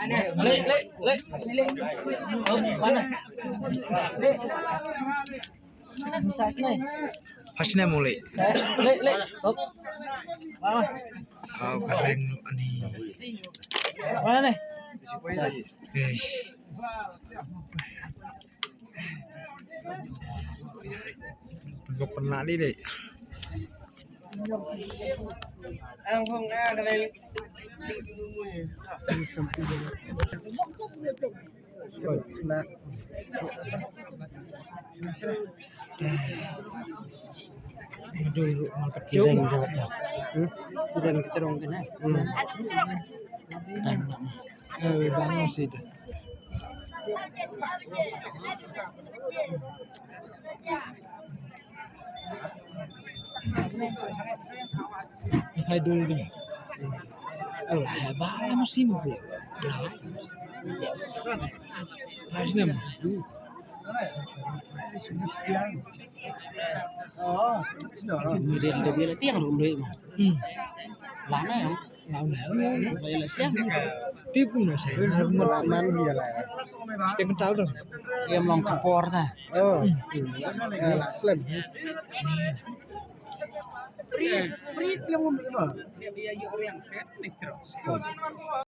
Lek. Oh, mana? Lek. Bisa sini. Hasne mulai. Lek. Oh. Mana? Oh, keren ani. Mana nih? Guys. Gak pernah nih deh. Ang ada lagi. Nah. Aduh, mau Kireng jawab ya. Kireng kecerong kan. Bangun sih itu. Hai dulu nih. Oh, bahaya masih mau. Harusnya Mirip dia bilang tiang rumah mah. Lama ya. Lama. Bayar siang. Tipu nasi. Pengalaman dia lah. Kita tahu dong. Dia melong kepor ta. Oh. Slam. Prit yang